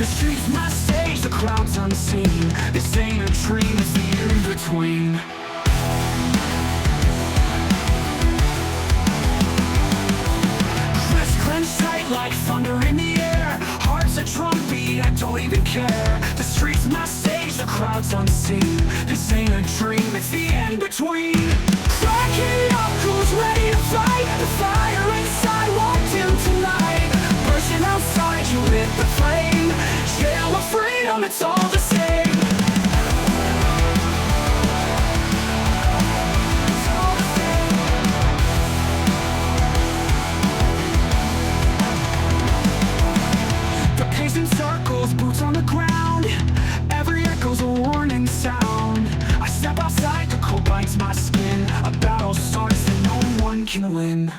streets my stage, the crowd's unseen. This ain't a dream, it's the in-between. Wrist clenched tight like thunder in the air. Heart's a drum beat, I don't even care. The streets my stage, the crowd's unseen. This ain't a dream, it's the in-between. Crack it up, who's ready to fight? The fire inside won't dim tonight. Bursting outside, you lit the flame. Jail or freedom, it's all the same. It's all the same. The pacing circles, boots on the ground. Every echo's a warning sound. I step outside, the cold bites my skin. A battle starts and no one can win.